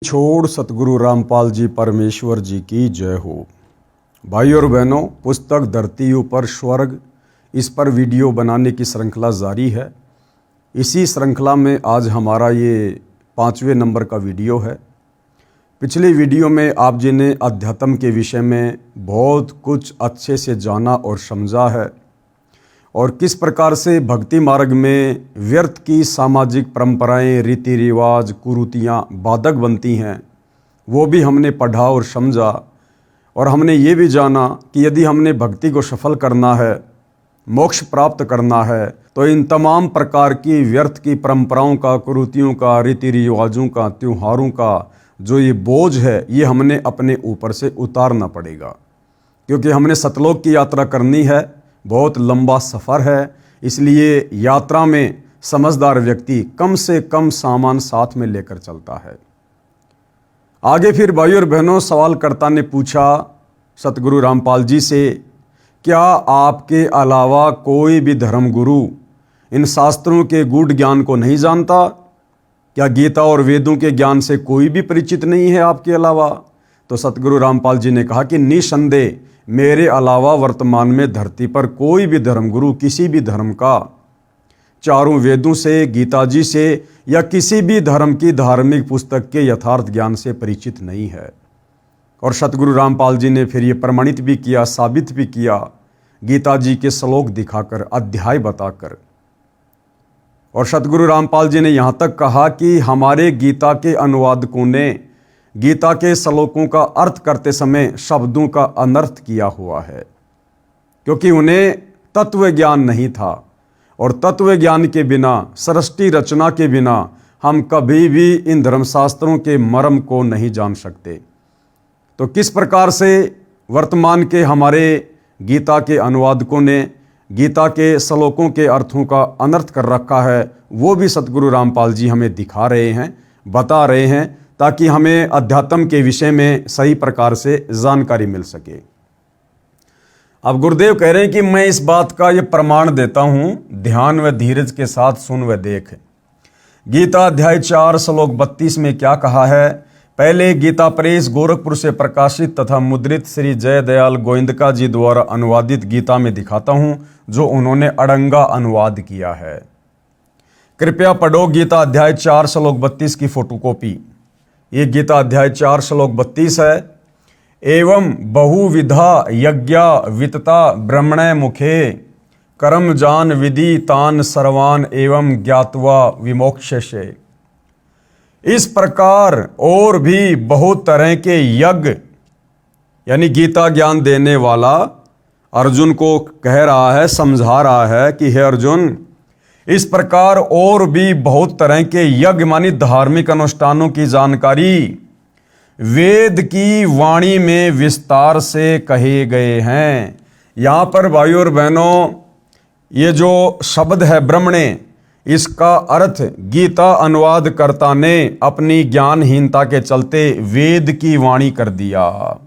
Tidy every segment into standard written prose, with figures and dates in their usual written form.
छोड़ सतगुरु रामपाल जी परमेश्वर जी की जय हो। भाई और बहनों, पुस्तक धरती ऊपर स्वर्ग, इस पर वीडियो बनाने की श्रृंखला जारी है। इसी श्रृंखला में आज हमारा ये 5वें नंबर का वीडियो है। पिछले वीडियो में आप जी ने अध्यात्म के विषय में बहुत कुछ अच्छे से जाना और समझा है, और किस प्रकार से भक्ति मार्ग में व्यर्थ की सामाजिक परंपराएं, रीति रिवाज, कुरीतियाँ बाधक बनती हैं, वो भी हमने पढ़ा और समझा। और हमने ये भी जाना कि यदि हमने भक्ति को सफल करना है, मोक्ष प्राप्त करना है, तो इन तमाम प्रकार की व्यर्थ की परंपराओं का, कुरीतियों का, रीति रिवाजों का, त्योहारों का जो ये बोझ है, ये हमने अपने ऊपर से उतारना पड़ेगा। क्योंकि हमने सतलोक की यात्रा करनी है, बहुत लंबा सफ़र है। इसलिए यात्रा में समझदार व्यक्ति कम से कम सामान साथ में लेकर चलता है। आगे फिर भाई और बहनों, सवालकर्ता ने पूछा सतगुरु रामपाल जी से, क्या आपके अलावा कोई भी धर्म गुरु इन शास्त्रों के गूढ़ ज्ञान को नहीं जानता? क्या गीता और वेदों के ज्ञान से कोई भी परिचित नहीं है आपके अलावा? तो सतगुरु रामपाल जी ने कहा कि निसंदेह मेरे अलावा वर्तमान में धरती पर कोई भी धर्मगुरु किसी भी धर्म का, चारों वेदों से, गीता जी से या किसी भी धर्म की धार्मिक पुस्तक के यथार्थ ज्ञान से परिचित नहीं है। और सतगुरु रामपाल जी ने फिर ये प्रमाणित भी किया, साबित भी किया, गीता जी के श्लोक दिखाकर, अध्याय बताकर। और सतगुरु रामपाल जी ने यहाँ तक कहा कि हमारे गीता के अनुवादकों ने गीता के श्लोकों का अर्थ करते समय शब्दों का अनर्थ किया हुआ है, क्योंकि उन्हें तत्व ज्ञान नहीं था। और तत्व ज्ञान के बिना, सृष्टि रचना के बिना हम कभी भी इन धर्मशास्त्रों के मर्म को नहीं जान सकते। तो किस प्रकार से वर्तमान के हमारे गीता के अनुवादकों ने गीता के श्लोकों के अर्थों का अनर्थ कर रखा है, वो भी सतगुरु रामपाल जी हमें दिखा रहे हैं, बता रहे हैं, ताकि हमें अध्यात्म के विषय में सही प्रकार से जानकारी मिल सके। अब गुरुदेव कह रहे हैं कि मैं इस बात का ये प्रमाण देता हूं, ध्यान व धीरज के साथ सुन व देख। गीता अध्याय 4 श्लोक 32 में क्या कहा है? पहले गीता प्रेस गोरखपुर से प्रकाशित तथा मुद्रित श्री जय दयाल गोविंदका जी द्वारा अनुवादित गीता में दिखाता हूं, जो उन्होंने अड़ंगा अनुवाद किया है। कृपया पढ़ो गीता अध्याय 4 श्लोक 32 की फोटोकॉपी। ये गीता अध्याय 4 श्लोक 32 है। एवं बहुविधा यज्ञा वितता ब्रह्मणे मुखे कर्म जान विधि तान सर्वान एवं ज्ञात्वा विमोक्षसे। इस प्रकार और भी बहुत तरह के यज्ञ, यानी गीता ज्ञान देने वाला अर्जुन को कह रहा है, समझा रहा है कि हे अर्जुन, इस प्रकार और भी बहुत तरह के यज्ञ मानी धार्मिक अनुष्ठानों की जानकारी वेद की वाणी में विस्तार से कहे गए हैं। यहाँ पर भाई और बहनों, ये जो शब्द है ब्रह्मणे, इसका अर्थ गीता अनुवादकर्ता ने अपनी ज्ञानहीनता के चलते वेद की वाणी कर दिया,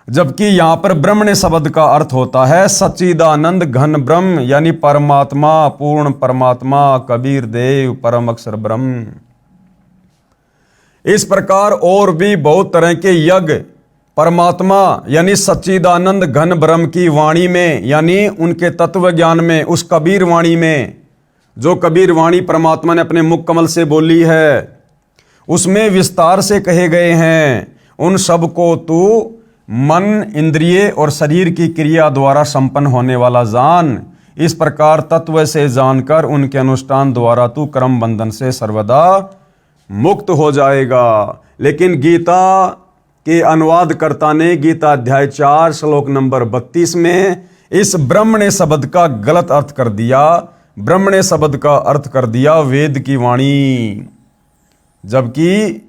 जबकि यहाँ पर ब्रह्मणे शब्द का अर्थ होता है सच्चिदानंद घन ब्रह्म, यानी परमात्मा, पूर्ण परमात्मा, कबीर देव, परम अक्षर ब्रह्म। इस प्रकार और भी बहुत तरह के यज्ञ परमात्मा यानी सच्चिदानंद घन ब्रह्म की वाणी में, यानी उनके तत्व ज्ञान में, उस कबीर वाणी में, जो कबीर वाणी परमात्मा ने अपने मुख कमल से बोली है, उसमें विस्तार से कहे गए हैं। उन सब को तू मन, इंद्रिय और शरीर की क्रिया द्वारा संपन्न होने वाला जान। इस प्रकार तत्व से जानकर उनके अनुष्ठान द्वारा तू कर्म बंधन से सर्वदा मुक्त हो जाएगा। लेकिन गीता के अनुवादकर्ता ने गीता अध्याय 4 श्लोक नंबर 32 में इस ब्रह्मणे शब्द का गलत अर्थ कर दिया। ब्रह्मणे शब्द का अर्थ कर दिया वेद की वाणी, जबकि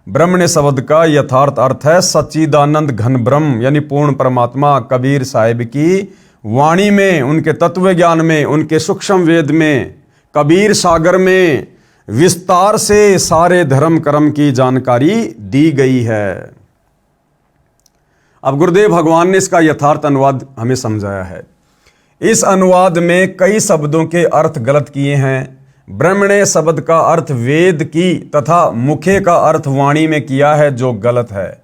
ब्रह्मणे शब्द का यथार्थ अर्थ है सच्चिदानंद घन ब्रह्म, यानी पूर्ण परमात्मा, कबीर साहिब की वाणी में, उनके तत्व ज्ञान में, उनके सूक्ष्म वेद में, कबीर सागर में विस्तार से सारे धर्म कर्म की जानकारी दी गई है। अब गुरुदेव भगवान ने इसका यथार्थ अनुवाद हमें समझाया है। इस अनुवाद में कई शब्दों के अर्थ गलत किए हैं। ब्रह्मणे शब्द का अर्थ वेद की तथा मुखे का अर्थ वाणी में किया है, जो गलत है।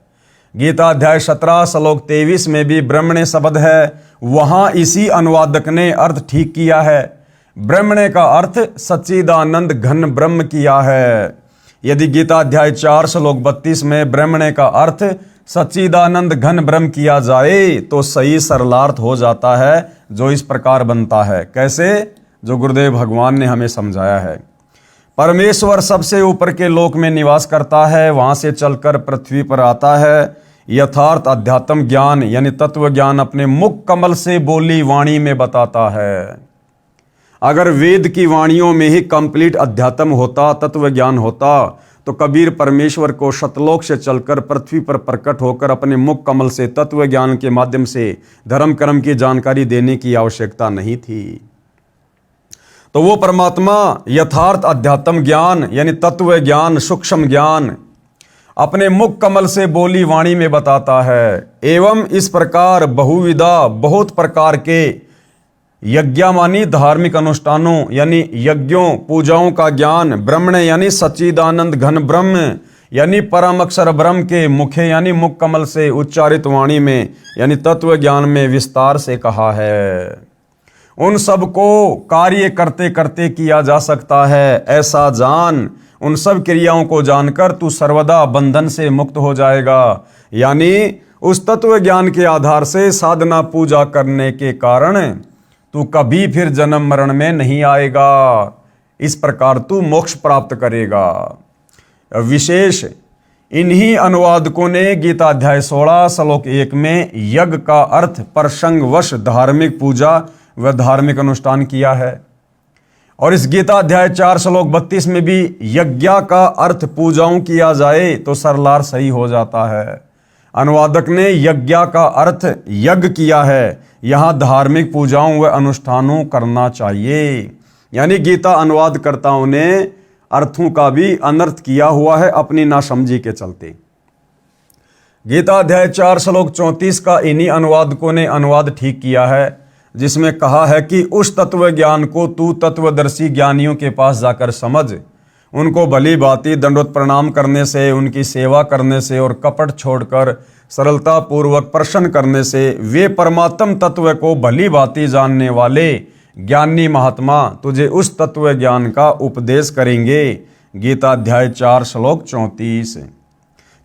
गीता अध्याय 17 श्लोक 23 में भी ब्रह्मणे शब्द है, वहां इसी अनुवादक ने अर्थ ठीक किया है। ब्रह्मणे का अर्थ सच्चिदानंद घन ब्रह्म किया है। यदि गीता अध्याय 4 श्लोक 32 में ब्रह्मणे का अर्थ सच्चिदानंद घन ब्रह्म किया जाए तो सही सरलार्थ हो जाता है, जो इस प्रकार बनता है। कैसे? जो गुरुदेव भगवान ने हमें समझाया है। परमेश्वर सबसे ऊपर के लोक में निवास करता है, वहां से चलकर पृथ्वी पर आता है। यथार्थ अध्यात्म ज्ञान यानी तत्व ज्ञान अपने मुख कमल से बोली वाणी में बताता है। अगर वेद की वाणियों में ही कंप्लीट अध्यात्म होता, तत्व ज्ञान होता, तो कबीर परमेश्वर को शतलोक से चलकर पृथ्वी पर प्रकट होकर अपने मुख कमल से तत्व ज्ञान के माध्यम से धर्म कर्म की जानकारी देने की आवश्यकता नहीं थी। तो वो परमात्मा यथार्थ अध्यात्म ज्ञान यानी तत्व ज्ञान, सूक्ष्म ज्ञान अपने मुख कमल से बोली वाणी में बताता है। एवं इस प्रकार बहुविधा बहुत प्रकार के यज्ञामानी धार्मिक अनुष्ठानों यानी यज्ञों पूजाओं का ज्ञान ब्रह्मणे यानी सच्चिदानंद घन ब्रह्म यानी परम अक्षर ब्रह्म के मुखे यानी मुख कमल से उच्चारित वाणी में यानी तत्व ज्ञान में विस्तार से कहा है। उन सब को कार्य करते करते किया जा सकता है, ऐसा जान। उन सब क्रियाओं को जानकर तू सर्वदा बंधन से मुक्त हो जाएगा। यानी उस तत्व ज्ञान के आधार से साधना पूजा करने के कारण तू कभी फिर जन्म मरण में नहीं आएगा। इस प्रकार तू मोक्ष प्राप्त करेगा। विशेष इन्हीं अनुवादकों ने गीता अध्याय 16 श्लोक 1 में यज्ञ का अर्थ प्रसंगवश धार्मिक पूजा व धार्मिक अनुष्ठान किया है, और इस गीता अध्याय 4 श्लोक 32 में भी यज्ञ का अर्थ पूजाओं किया जाए तो सरलार सही हो जाता है। अनुवादक ने यज्ञ का अर्थ यज्ञ किया है, यहां धार्मिक पूजाओं व अनुष्ठानों करना चाहिए। यानी गीता अनुवादकर्ताओं ने अर्थों का भी अनर्थ किया हुआ है अपनी नासमझी के चलते। गीता अध्याय 4 श्लोक 34 का इन्हीं अनुवादकों ने अनुवाद ठीक किया है, जिसमें कहा है कि उस तत्व ज्ञान को तू तत्वदर्शी ज्ञानियों के पास जाकर समझ। उनको भली भांति दंडवत प्रणाम करने से, उनकी सेवा करने से और कपट छोड़कर सरलता पूर्वक प्रसन्न करने से वे परमात्म तत्व को भली भांति जानने वाले ज्ञानी महात्मा तुझे उस तत्व ज्ञान का उपदेश करेंगे। गीता अध्याय 4 श्लोक 34।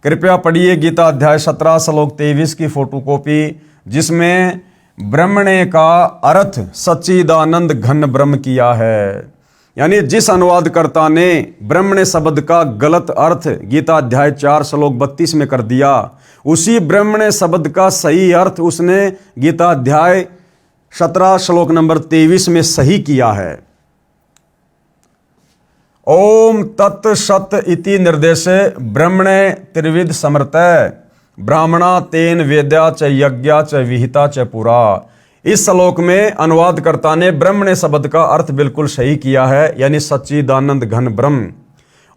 कृपया पढ़िए गीता अध्याय 17 श्लोक 23 की फोटोकॉपी, जिसमें ब्रह्मणे का अर्थ सच्चिदानंद घन ब्रह्म किया है। यानी जिस अनुवादकर्ता ने ब्रह्मणे शब्द का गलत अर्थ गीता अध्याय 4 श्लोक 32 में कर दिया, उसी ब्रह्मणे शब्द का सही अर्थ उसने गीता अध्याय 17 श्लोक नंबर 23 में सही किया है। ओम तत् सत इति निर्देशे ब्रह्मणे त्रिविध समर्तय ब्राह्मणा तेन वेद्या च यज्ञा च विहिता च पुरा। इस श्लोक में अनुवादकर्ता ने ब्रह्मणे शब्द का अर्थ बिल्कुल सही किया है, यानी सच्चिदानंद घन ब्रह्म।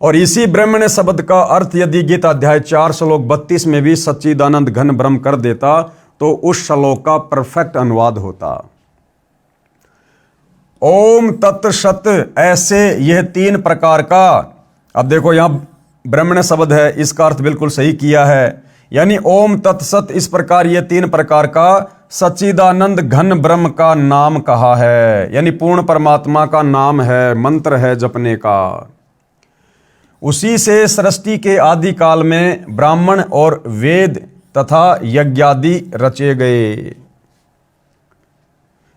और इसी ब्रह्मणे शब्द का अर्थ यदि गीता अध्याय 4 श्लोक 32 में भी सच्चिदानंद घन ब्रह्म कर देता तो उस श्लोक का परफेक्ट अनुवाद होता। ओम तत् सत, ऐसे यह 3 प्रकार का, अब देखो यहां ब्रह्मणे शब्द है, इसका अर्थ बिल्कुल सही किया है। यानी ओम तत्सत, इस प्रकार ये 3 प्रकार का सच्चिदानंद घन ब्रह्म का नाम कहा है, यानी पूर्ण परमात्मा का नाम है, मंत्र है जपने का। उसी से सृष्टि के आदि काल में ब्राह्मण और वेद तथा यज्ञादि रचे गए।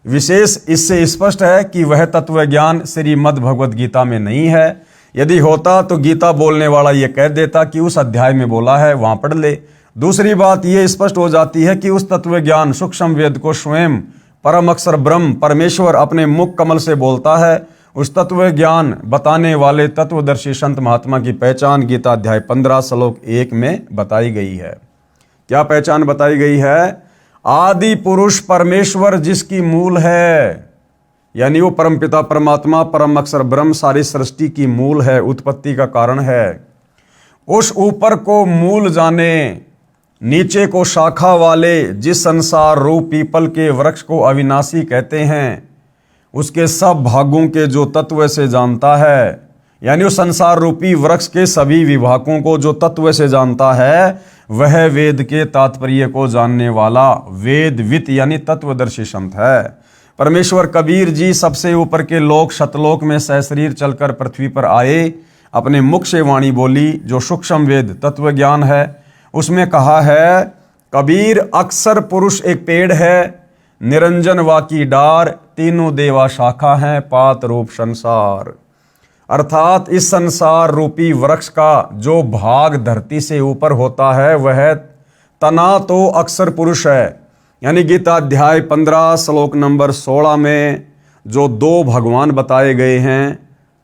विशेष इससे स्पष्ट है कि वह तत्व ज्ञान श्रीमद् भगवद गीता में नहीं है। यदि होता तो गीता बोलने वाला यह कह देता कि उस अध्याय में बोला है, वहां पढ़ ले। दूसरी बात यह स्पष्ट हो जाती है कि उस तत्व ज्ञान सूक्ष्म वेद को स्वयं परम अक्षर ब्रह्म परमेश्वर अपने मुख कमल से बोलता है। उस तत्व ज्ञान बताने वाले तत्वदर्शी संत महात्मा की पहचान गीता अध्याय 15 श्लोक 1 में बताई गई है। क्या पहचान बताई गई है? आदि पुरुष परमेश्वर जिसकी मूल है, यानी वो परमपिता परमात्मा परम अक्षर ब्रह्म सारी सृष्टि की मूल है, उत्पत्ति का कारण है। उस ऊपर को मूल जाने, नीचे को शाखा वाले, जिस संसार रूप पीपल के वृक्ष को अविनाशी कहते हैं, उसके सब भागों के जो तत्व से जानता है, यानी उस संसार रूपी वृक्ष के सभी विभागों को जो तत्व से जानता है, वह वेद के तात्पर्य को जानने वाला वेदवित यानी तत्वदर्शी संत है। परमेश्वर कबीर जी सबसे ऊपर के लोक शतलोक में सशरीर चलकर पृथ्वी पर आए, अपने मुख से वाणी बोली जो सूक्ष्म वेद तत्व ज्ञान है। उसमें कहा है, कबीर अक्सर पुरुष एक पेड़ है, निरंजन वा की डार, तीनों देवा शाखा हैं, पात रूप संसार। अर्थात इस संसार रूपी वृक्ष का जो भाग धरती से ऊपर होता है वह तना तो अक्सर पुरुष है। यानी गीता अध्याय 15 श्लोक नंबर 16 में जो दो भगवान बताए गए हैं,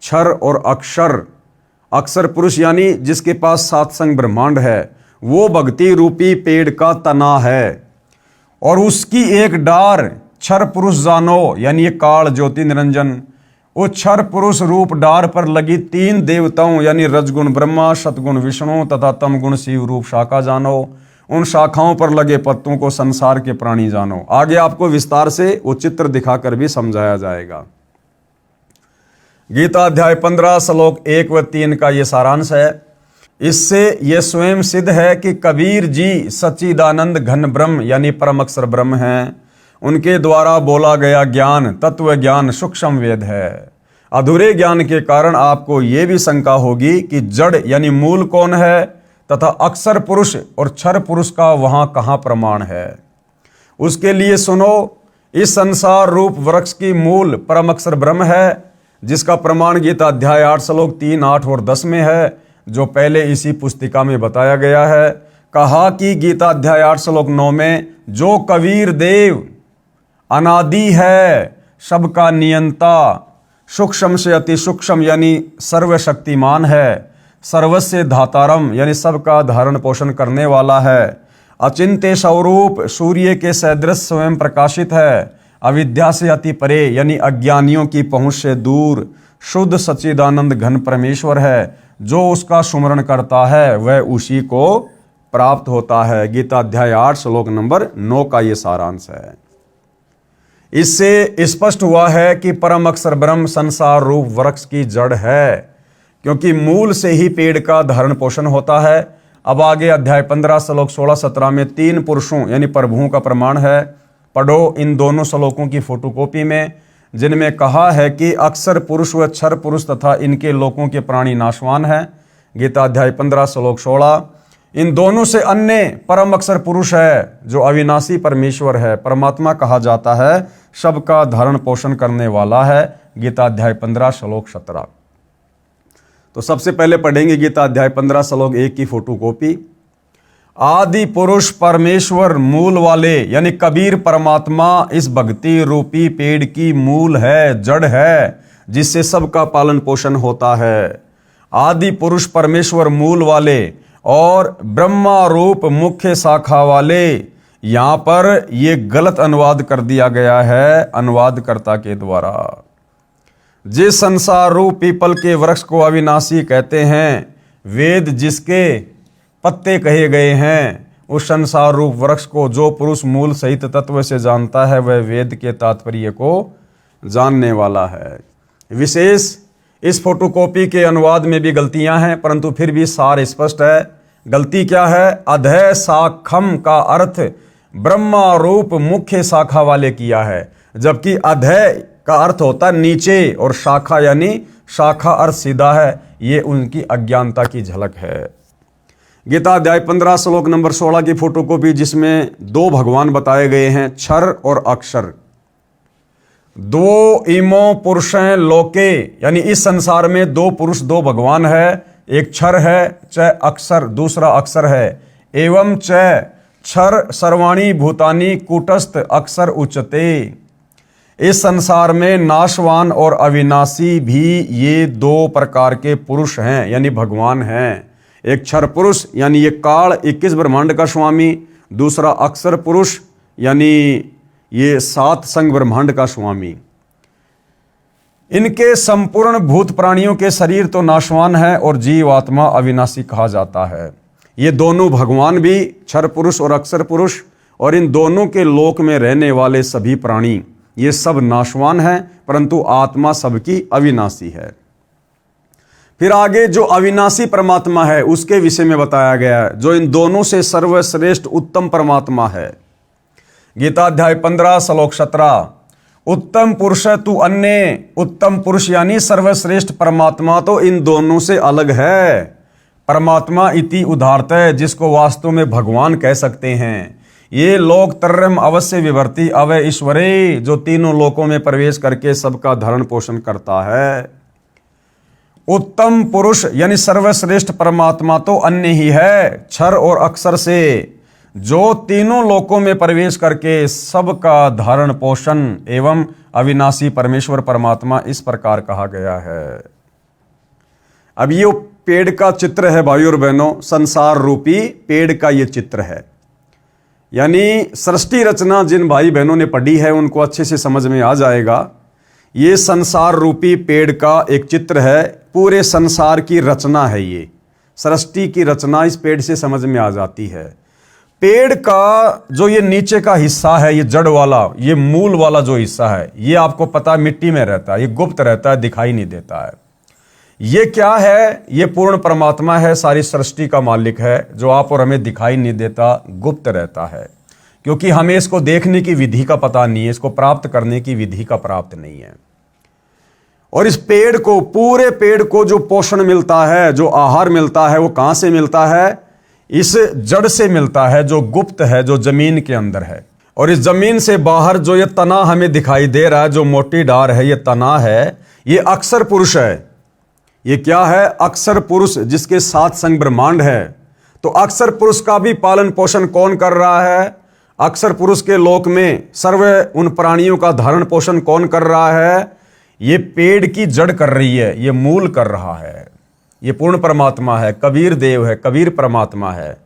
क्षर और अक्षर। अक्षर पुरुष यानी जिसके पास सात संग ब्रह्मांड है, वो भक्ति रूपी पेड़ का तना है, और उसकी एक डार क्षर पुरुष जानो, यानी ये काल ज्योति निरंजन। वो क्षर पुरुष रूप डार पर लगी तीन देवताओं यानी रजगुण ब्रह्मा, सतगुण विष्णु तथा तमगुण शिव रूप शाखा जानो। उन शाखाओं पर लगे पत्तों को संसार के प्राणी जानो। आगे आपको विस्तार से वो चित्र दिखाकर भी समझाया जाएगा। गीता अध्याय 15 श्लोक 1 व 3 का ये सारांश है। इससे यह स्वयं सिद्ध है कि कबीर जी सच्चिदानंद घन ब्रह्म यानी परम अक्षर ब्रह्म हैं। उनके द्वारा बोला गया ज्ञान तत्व ज्ञान सूक्ष्म वेद है। अधूरे ज्ञान के कारण आपको यह भी शंका होगी कि जड़ यानी मूल कौन है तथा अक्षर पुरुष और क्षर पुरुष का वहां कहां प्रमाण है। उसके लिए सुनो, इस संसार रूप वृक्ष की मूल परम अक्षर ब्रह्म है, जिसका प्रमाण गीता अध्याय 8 श्लोक 3, 8 और 10 में है, जो पहले इसी पुस्तिका में बताया गया है। कहा कि गीता अध्याय 8 श्लोक 9 में जो कबीर देव अनादि है, सबका नियंता, सूक्ष्म से अति सूक्ष्म यानी सर्वशक्तिमान है, सर्वस्य धातारम यानी सबका धारण पोषण करने वाला है, अचिंत्य स्वरूप सूर्य के सदृश स्वयं प्रकाशित है, अविद्या से अति परे यानी अज्ञानियों की पहुंच से दूर, शुद्ध सच्चिदानंद घन परमेश्वर है। जो उसका सुमरण करता है वह उसी को प्राप्त होता है। गीता अध्याय 8 श्लोक नंबर 9 का ये सारांश है। इससे स्पष्ट हुआ है कि परम अक्षर ब्रह्म संसार रूप वृक्ष की जड़ है, क्योंकि मूल से ही पेड़ का धारण पोषण होता है। अब आगे अध्याय 15 श्लोक 16-17 में तीन पुरुषों यानी प्रभुओं का प्रमाण है। पढ़ो इन दोनों श्लोकों की फोटोकॉपी में, जिनमें कहा है कि अक्षर पुरुष व क्षर पुरुष तथा इनके लोकों के प्राणी नाशवान हैं। गीता अध्याय 15 श्लोक 16। इन दोनों से अन्य परम अक्षर पुरुष है जो अविनाशी परमेश्वर है, परमात्मा कहा जाता है, सबका धारण पोषण करने वाला है। गीता अध्याय 15 श्लोक 17। तो सबसे पहले पढ़ेंगे गीता अध्याय 15 श्लोक 1 की फोटोकॉपी। आदि पुरुष परमेश्वर मूल वाले यानी कबीर परमात्मा इस भक्ति रूपी पेड़ की मूल है, जड़ है, जिससे सबका पालन पोषण होता है। आदि पुरुष परमेश्वर मूल वाले और ब्रह्मा रूप मुख्य शाखा वाले। यहां पर यह गलत अनुवाद कर दिया गया है अनुवादकर्ता के द्वारा। जिस संसार रूप पीपल के वृक्ष को अविनाशी कहते हैं, वेद जिसके पत्ते कहे गए हैं, उस संसार रूप वृक्ष को जो पुरुष मूल सहित तत्व से जानता है वह वेद के तात्पर्य को जानने वाला है। विशेष इस फोटोकॉपी के अनुवाद में भी गलतियां हैं, परंतु फिर भी सार स्पष्ट है। गलती क्या है? अधय शाखम का अर्थ ब्रह्मा रूप मुख्य शाखा वाले किया है, जबकि अधय का अर्थ होता है नीचे और शाखा यानी शाखा अर्थ सीधा है। ये उनकी अज्ञानता की झलक है। गीता अध्याय 15 श्लोक नंबर 16 की फोटोकॉपी, जिसमें दो भगवान बताए गए हैं, क्षर और अक्षर। दो इमो पुरुषें लोके यानी इस संसार में दो पुरुष दो भगवान है, एक क्षर है च अक्षर, दूसरा अक्षर है। एवं च क्षर सर्वाणी भूतानी कूटस्थ अक्षर उच्चते। इस संसार में नाशवान और अविनाशी भी ये दो प्रकार के पुरुष हैं यानी भगवान हैं। एक क्षर पुरुष यानी ये काल 21 ब्रह्मांड का स्वामी, दूसरा अक्षर पुरुष यानी ये 7 संग ब्रह्मांड का स्वामी। इनके संपूर्ण भूत प्राणियों के शरीर तो नाशवान है और जीवात्मा अविनाशी कहा जाता है। ये दोनों भगवान भी क्षर पुरुष और अक्षर पुरुष, और इन दोनों के लोक में रहने वाले सभी प्राणी ये सब नाशवान हैं, परंतु आत्मा सबकी अविनाशी है। फिर आगे जो अविनाशी परमात्मा है उसके विषय में बताया गया है, जो इन दोनों से सर्वश्रेष्ठ उत्तम परमात्मा है। गीता अध्याय 15 श्लोक 17, उत्तम पुरुष तू अन्य, उत्तम पुरुष यानी सर्वश्रेष्ठ परमात्मा तो इन दोनों से अलग है। परमात्मा इति उदाहरत है, जिसको वास्तव में भगवान कह सकते हैं। ये लोक त्रयम् अवश्य विवर्ति अवय ईश्वरे, जो तीनों लोकों में प्रवेश करके सबका धरण पोषण करता है। उत्तम पुरुष यानी सर्वश्रेष्ठ परमात्मा तो अन्य ही है, क्षर और अक्षर से, जो तीनों लोकों में प्रवेश करके सबका धारण पोषण एवं अविनाशी परमेश्वर परमात्मा इस प्रकार कहा गया है। अब ये पेड़ का चित्र है भाई और बहनों, संसार रूपी पेड़ का ये चित्र है। यानी सृष्टि रचना जिन भाई बहनों ने पढ़ी है उनको अच्छे से समझ में आ जाएगा। ये संसार रूपी पेड़ का एक चित्र है, पूरे संसार की रचना है। ये सृष्टि की रचना इस पेड़ से समझ में आ जाती है। पेड़ का जो ये नीचे का हिस्सा है, ये जड़ वाला, ये मूल वाला जो हिस्सा है, ये आपको पता है मिट्टी में रहता है, ये गुप्त रहता है, दिखाई नहीं देता है। ये क्या है? ये पूर्ण परमात्मा है, सारी सृष्टि का मालिक है, जो आप और हमें दिखाई नहीं देता, गुप्त रहता है, क्योंकि हमें इसको देखने की विधि का पता नहीं है, इसको प्राप्त करने की विधि का प्राप्त नहीं है। और इस पेड़ को, पूरे पेड़ को जो पोषण मिलता है, जो आहार मिलता है, वो कहां से मिलता है? इस जड़ से मिलता है, जो गुप्त है, जो जमीन के अंदर है। और इस जमीन से बाहर जो ये तना हमें दिखाई दे रहा है, जो मोटी डार है, ये तना है, ये अक्षर पुरुष है। ये क्या है? अक्षर पुरुष, जिसके साथ संग ब्रह्मांड है। तो अक्षर पुरुष का भी पालन पोषण कौन कर रहा है? अक्षर पुरुष के लोक में सर्व उन प्राणियों का धारण पोषण कौन कर रहा है? ये पेड़ की जड़ कर रही है, ये मूल कर रहा है। ये पूर्ण परमात्मा है, कबीर देव है, कबीर परमात्मा है।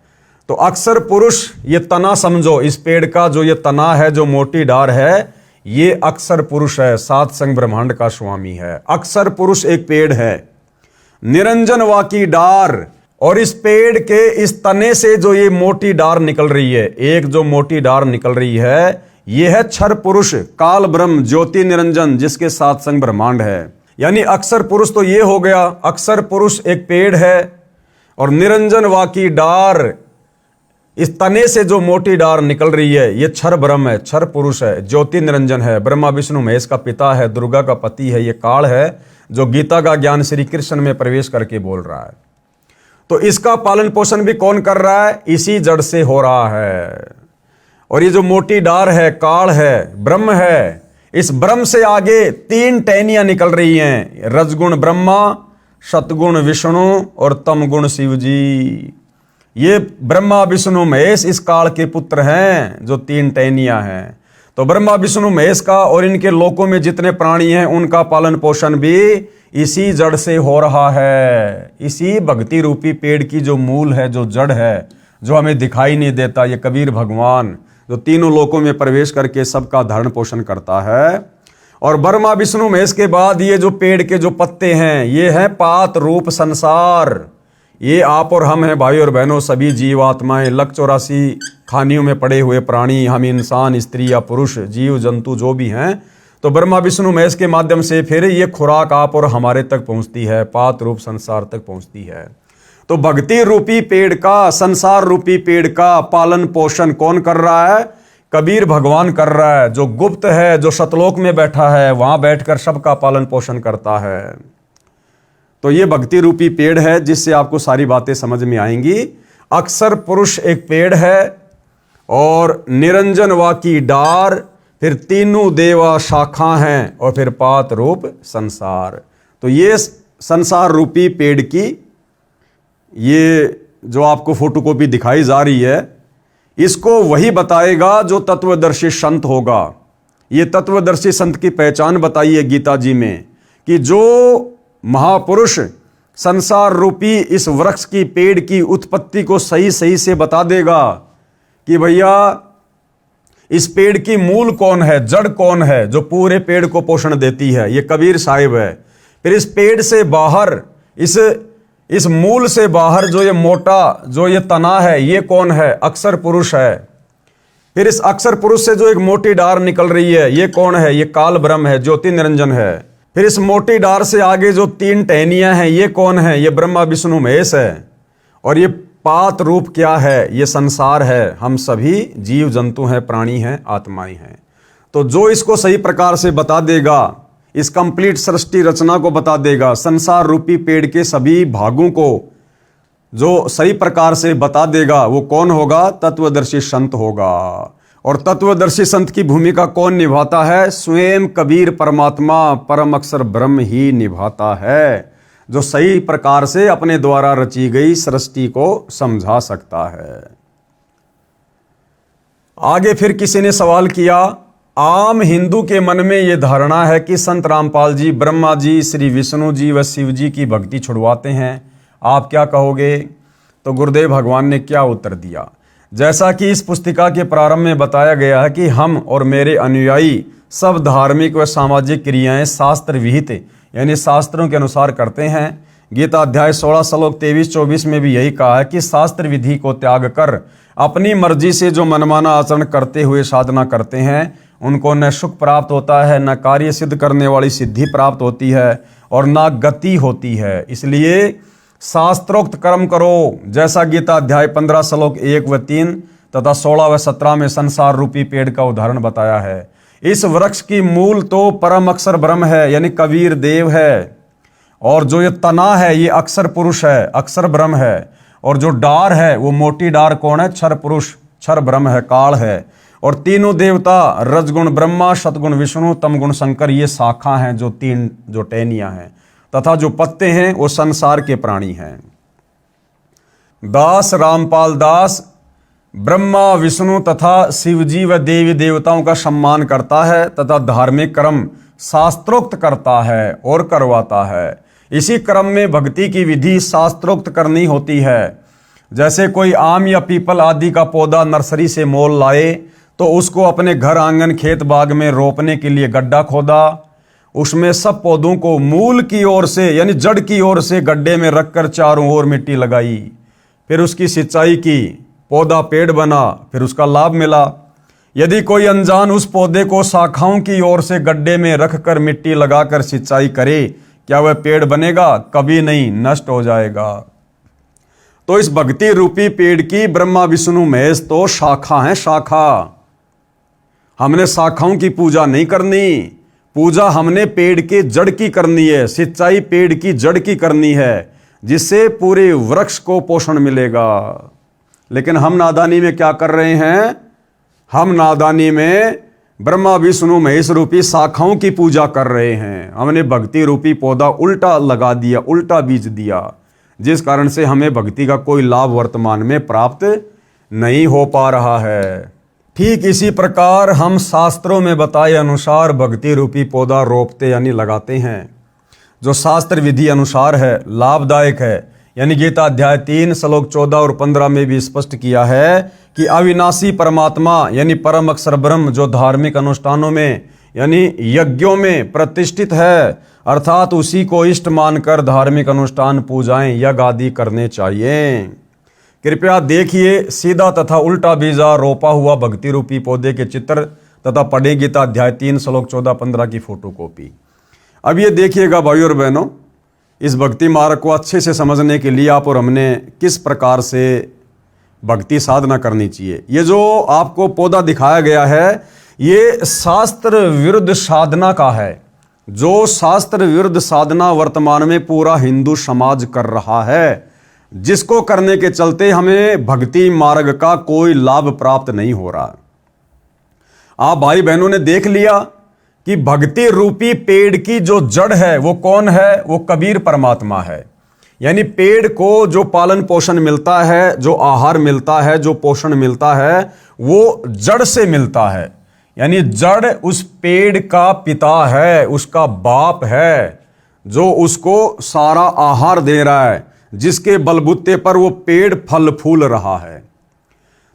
तो अक्षर पुरुष ये तना समझो, इस पेड़ का जो ये तना है, जो मोटी डार है, ये अक्षर पुरुष है, सात संग ब्रह्मांड का स्वामी है। अक्षर पुरुष एक पेड़ है, निरंजन वाकी डार। और इस पेड़ के इस तने से जो ये मोटी डार निकल रही है, एक जो मोटी डार निकल रही है, ये है क्षर पुरुष, काल ब्रह्म, ज्योति निरंजन, जिसके साथ संग ब्रह्मांड है। यानी अक्षर पुरुष तो ये हो गया, अक्षर पुरुष एक पेड़ है, और निरंजन वाकी डार, इस तने से जो मोटी डार निकल रही है, ये क्षर ब्रह्म है, क्षर पुरुष है, ज्योति निरंजन है, ब्रह्मा विष्णु महेश का पिता है, दुर्गा का पति है, ये काल है, जो गीता का ज्ञान श्री कृष्ण में प्रवेश करके बोल रहा है। तो इसका पालन पोषण भी कौन कर रहा है? इसी जड़ से हो रहा है। और ये जो मोटी डार है, काल है, ब्रह्म है, इस ब्रह्म से आगे तीन टहनियां निकल रही हैं, रजगुण ब्रह्मा, सतगुण विष्णु और तमगुण शिव जी। ये ब्रह्मा विष्णु महेश इस काल के पुत्र हैं, जो तीन टहनियां हैं। तो ब्रह्मा विष्णु महेश का और इनके लोकों में जितने प्राणी हैं, उनका पालन पोषण भी इसी जड़ से हो रहा है। इसी भक्ति रूपी पेड़ की जो मूल है, जो जड़ है, जो हमें दिखाई नहीं देता, ये कबीर भगवान, जो तीनों लोकों में प्रवेश करके सबका धारण पोषण करता है। और ब्रह्मा विष्णु महेश के बाद ये जो पेड़ के जो पत्ते हैं, ये है पात रूप संसार। ये आप और हम हैं भाई और बहनों, सभी जीवात्माएं, 184 खानियों में पड़े हुए प्राणी, हम इंसान, स्त्री या पुरुष, जीव जंतु जो भी हैं। तो ब्रह्मा विष्णु महेश के माध्यम से फिर ये खुराक आप और हमारे तक पहुंचती है, पात रूप संसार तक पहुंचती है। तो भक्ति रूपी पेड़ का, संसार रूपी पेड़ का पालन पोषण कौन कर रहा है? कबीर भगवान कर रहा है, जो गुप्त है, जो सतलोक में बैठा है, वहां बैठकर सबका पालन पोषण करता है। तो ये भक्ति रूपी पेड़ है, जिससे आपको सारी बातें समझ में आएंगी। अक्षर पुरुष एक पेड़ है, और निरंजन वाकी डार, फिर तीनों देवा शाखा हैं, और फिर पात रूप संसार। तो ये संसार रूपी पेड़ की ये जो आपको फोटोकॉपी दिखाई जा रही है, इसको वही बताएगा जो तत्वदर्शी संत होगा। ये तत्वदर्शी संत की पहचान बताई है गीता जी में, कि जो महापुरुष संसार रूपी इस वृक्ष की, पेड़ की उत्पत्ति को सही सही से बता देगा कि भैया इस पेड़ की मूल कौन है, जड़ कौन है, जो पूरे पेड़ को पोषण देती है, ये कबीर साहिब है। फिर इस पेड़ से बाहर, इस मूल से बाहर जो ये मोटा, जो ये तना है, ये कौन है? अक्षर पुरुष है। फिर इस अक्षर पुरुष से जो एक मोटी डार निकल रही है, ये कौन है? ये काल ब्रह्म है, ज्योति निरंजन है। फिर इस मोटी डार से आगे जो 3 टहनियां हैं, ये कौन है? ये ब्रह्मा विष्णु महेश है। और ये पात रूप क्या है? ये संसार है। हम सभी जीव जंतु हैं, प्राणी हैं, आत्माएं हैं। तो जो इसको सही प्रकार से बता देगा, इस कंप्लीट सृष्टि रचना को बता देगा, संसार रूपी पेड़ के सभी भागों को जो सही प्रकार से बता देगा, वो कौन होगा? तत्वदर्शी संत होगा। और तत्वदर्शी संत की भूमिका कौन निभाता है? स्वयं कबीर परमात्मा परम अक्षर ब्रह्म ही निभाता है, जो सही प्रकार से अपने द्वारा रची गई सृष्टि को समझा सकता है। आगे फिर किसी ने सवाल किया, आम हिंदू के मन में यह धारणा है कि संत रामपाल जी ब्रह्मा जी, श्री विष्णु जी व शिव जी की भक्ति छुड़वाते हैं, आप क्या कहोगे? तो गुरुदेव भगवान ने क्या उत्तर दिया? जैसा कि इस पुस्तिका के प्रारंभ में बताया गया है कि हम और मेरे अनुयायी सब धार्मिक व सामाजिक क्रियाएं शास्त्र विहित यानी शास्त्रों के अनुसार करते हैं। गीता अध्याय 16 श्लोक 23-24 में भी यही कहा है कि शास्त्र विधि को त्याग कर अपनी मर्जी से जो मनमाना आचरण करते हुए साधना करते हैं, उनको न सुख प्राप्त होता है, न कार्य सिद्ध करने वाली सिद्धि प्राप्त होती है, और न गति होती है। इसलिए शास्त्रोक्त कर्म करो, जैसा गीता अध्याय 15 श्लोक 1 व 3 तथा 16 व 17 में संसार रूपी पेड़ का उदाहरण बताया है। इस वृक्ष की मूल तो परम अक्षर ब्रह्म है, यानी कबीर देव है, और जो ये तना है ये अक्षर पुरुष है, अक्षर ब्रह्म है, और जो डार है वो मोटी डार कौन है? क्षर पुरुष, क्षर ब्रह्म है, काल है। और तीनों देवता रजगुण ब्रह्मा, सतगुण विष्णु, तमगुण शंकर, ये शाखा हैं, जो 3 जो टहनियां हैं, तथा जो पत्ते हैं वो संसार के प्राणी हैं। दास रामपाल दास ब्रह्मा विष्णु तथा शिवजी व देवी देवताओं का सम्मान करता है तथा धार्मिक कर्म शास्त्रोक्त करता है और करवाता है। इसी क्रम में भक्ति की विधि शास्त्रोक्त करनी होती है। जैसे कोई आम या पीपल आदि का पौधा नर्सरी से मोल लाए तो उसको अपने घर आंगन खेत बाग में रोपने के लिए गड्ढा खोदा, उसमें सब पौधों को मूल की ओर से यानी जड़ की ओर से गड्ढे में रखकर चारों ओर मिट्टी लगाई, फिर उसकी सिंचाई की, पौधा पेड़ बना, फिर उसका लाभ मिला। यदि कोई अनजान उस पौधे को शाखाओं की ओर से गड्ढे में रखकर मिट्टी लगाकर सिंचाई करे, क्या वह पेड़ बनेगा? कभी नहीं, नष्ट हो जाएगा। तो इस भक्ति रूपी पेड़ की ब्रह्मा विष्णु महेश तो शाखा है, शाखा। हमने शाखाओं की पूजा नहीं करनी, पूजा हमने पेड़ के जड़ की करनी है, सिंचाई पेड़ की जड़ की करनी है, जिससे पूरे वृक्ष को पोषण मिलेगा। लेकिन हम नादानी में क्या कर रहे हैं? हम नादानी में ब्रह्मा विष्णु महेश रूपी शाखाओं की पूजा कर रहे हैं। हमने भक्ति रूपी पौधा उल्टा लगा दिया, उल्टा बीज दिया, जिस कारण से हमें भक्ति का कोई लाभ वर्तमान में प्राप्त नहीं हो पा रहा है। ठीक इसी प्रकार हम शास्त्रों में बताए अनुसार भक्ति रूपी पौधा रोपते यानी लगाते हैं, जो शास्त्र विधि अनुसार है, लाभदायक है। यानी गीता अध्याय 3 श्लोक 14 और 15 में भी स्पष्ट किया है कि अविनाशी परमात्मा यानी परम अक्षर ब्रह्म जो धार्मिक अनुष्ठानों में यानी यज्ञों में प्रतिष्ठित है, अर्थात उसी को इष्ट मानकर धार्मिक अनुष्ठान, पूजाएं, यज्ञ आदि करने चाहिए। कृपया देखिए सीधा तथा उल्टा बीजा रोपा हुआ भक्ति रूपी पौधे के चित्र तथा पढ़े गीता अध्याय 3 श्लोक 14-15 की फोटोकॉपी। अब ये देखिएगा भाइयों और बहनों, इस भक्ति मार्ग को अच्छे से समझने के लिए आप और हमने किस प्रकार से भक्ति साधना करनी चाहिए। ये जो आपको पौधा दिखाया गया है ये शास्त्र विरुद्ध साधना का है, जो शास्त्र विरुद्ध साधना वर्तमान में पूरा हिंदू समाज कर रहा है, जिसको करने के चलते हमें भक्ति मार्ग का कोई लाभ प्राप्त नहीं हो रहा। आप भाई बहनों ने देख लिया कि भक्ति रूपी पेड़ की जो जड़ है वो कौन है? वो कबीर परमात्मा है। यानी पेड़ को जो पालन पोषण मिलता है, जो आहार मिलता है, जो पोषण मिलता है, वो जड़ से मिलता है। यानी जड़ उस पेड़ का पिता है, उसका बाप है, जो उसको सारा आहार दे रहा है, जिसके बलबूते पर वो पेड़ फल फूल रहा है।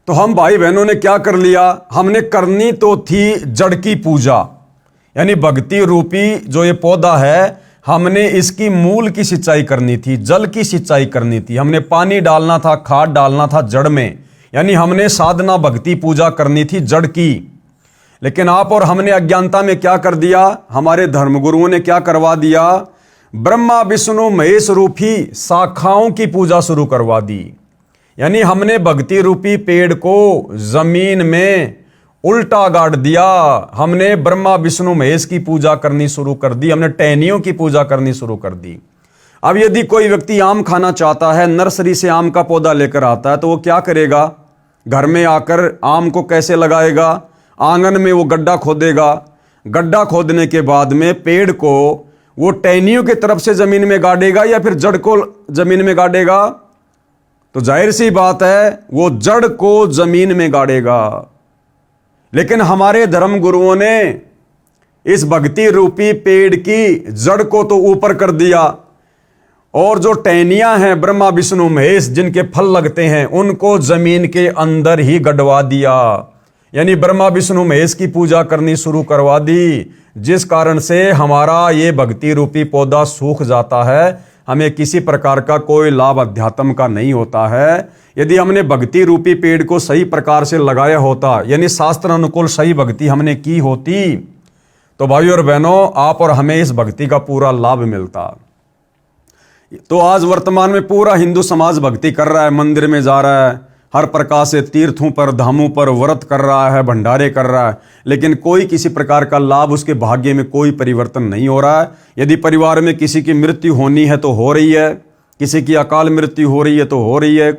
तो हम भाई बहनों ने क्या कर लिया? हमने करनी तो थी जड़ की पूजा, यानी भक्ति रूपी जो ये पौधा है, हमने इसकी मूल की सिंचाई करनी थी, जल की सिंचाई करनी थी, हमने पानी डालना था, खाद डालना था जड़ में। यानी हमने साधना भक्ति पूजा करनी थी जड़ की। लेकिन आप और हमने अज्ञानता में क्या कर दिया, हमारे धर्मगुरुओं ने क्या करवा दिया, ब्रह्मा विष्णु महेश रूपी शाखाओं की पूजा शुरू करवा दी। यानी हमने भक्ति रूपी पेड़ को जमीन में उल्टा गाड़ दिया। हमने ब्रह्मा विष्णु महेश की पूजा करनी शुरू कर दी, हमने टहनियों की पूजा करनी शुरू कर दी। अब यदि कोई व्यक्ति आम खाना चाहता है, नर्सरी से आम का पौधा लेकर आता है, तो वो क्या करेगा, घर में आकर आम को कैसे लगाएगा, आंगन में वो गड्ढा खोदेगा। गड्ढा खोदने के बाद में पेड़ को वो टहनियों की तरफ से जमीन में गाड़ेगा या फिर जड़ को जमीन में गाड़ेगा। तो जाहिर सी बात है वो जड़ को जमीन में गाड़ेगा। लेकिन हमारे धर्म गुरुओं ने इस भक्ति रूपी पेड़ की जड़ को तो ऊपर कर दिया, और जो टहनियां हैं ब्रह्मा विष्णु महेश जिनके फल लगते हैं, उनको जमीन के अंदर ही गड़वा दिया। यानी ब्रह्मा विष्णु महेश की पूजा करनी शुरू करवा दी, जिस कारण से हमारा ये भक्ति रूपी पौधा सूख जाता है। हमें किसी प्रकार का कोई लाभ अध्यात्म का नहीं होता है। यदि हमने भक्ति रूपी पेड़ को सही प्रकार से लगाया होता, यानी शास्त्र अनुकूल सही भक्ति हमने की होती, तो भाइयों और बहनों आप और हमें इस भक्ति का पूरा लाभ मिलता। तो आज वर्तमान में पूरा हिंदू समाज भक्ति कर रहा है, मंदिर में जा रहा है, हर प्रकार से तीर्थों पर धामों पर व्रत कर रहा है, भंडारे कर रहा है, लेकिन कोई किसी प्रकार का लाभ उसके भाग्य में कोई परिवर्तन नहीं हो रहा है। यदि परिवार में किसी की मृत्यु होनी है तो हो रही है, किसी की अकाल मृत्यु हो रही है तो हो रही है,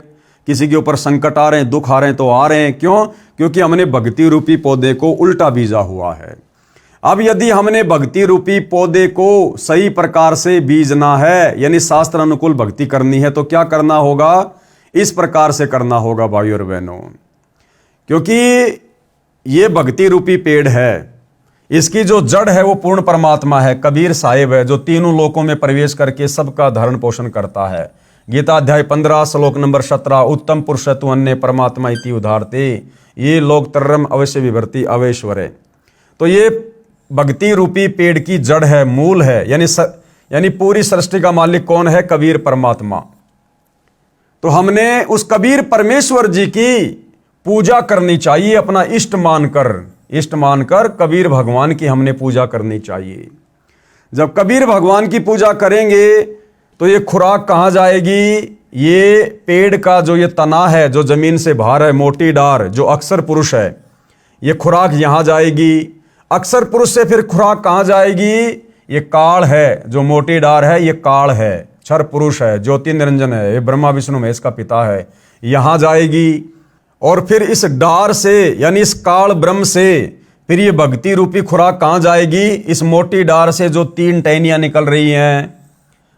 किसी के ऊपर संकट आ रहे हैं, दुख आ रहे हैं तो आ रहे हैं। क्यों? क्योंकि हमने भक्ति रूपी पौधे को उल्टा बीजा हुआ है। अब यदि हमने भक्ति रूपी पौधे को सही प्रकार से बीजना है, यानी शास्त्र अनुकूल भक्ति करनी है, तो क्या करना होगा, इस प्रकार से करना होगा भाइयों और बहनों। क्योंकि ये भक्ति रूपी पेड़ है, इसकी जो जड़ है वो पूर्ण परमात्मा है, कबीर साहिब है, जो तीनों लोकों में प्रवेश करके सबका धारण पोषण करता है। गीता अध्याय 15 श्लोक नंबर 17, उत्तम पुरुष तु अन्य परमात्मा इति उदारते ये लोक तरम अवश्य विभर्ति अवेश्वरे। तो ये भक्ति रूपी पेड़ की जड़ है, मूल है, यानी पूरी सृष्टि का मालिक कौन है, कबीर परमात्मा। तो हमने उस कबीर परमेश्वर जी की पूजा करनी चाहिए, अपना इष्ट मानकर कबीर भगवान की हमने पूजा करनी चाहिए। जब कबीर भगवान की पूजा करेंगे तो ये खुराक कहाँ जाएगी, ये पेड़ का जो ये तना है, जो जमीन से बाहर है, मोटी डार, जो अक्षर पुरुष है, ये खुराक यहाँ जाएगी। अक्षर पुरुष से फिर खुराक कहाँ जाएगी, ये काल है, जो मोटी डार है, ये काल है, क्षर पुरुष है, ज्योति निरंजन है, ये ब्रह्मा विष्णु महेश का पिता है, यहाँ जाएगी। और फिर इस डार से, यानी इस काल ब्रह्म से फिर ये भक्ति रूपी खुराक कहाँ जाएगी, इस मोटी डार से जो 3 टहनियाँ निकल रही हैं,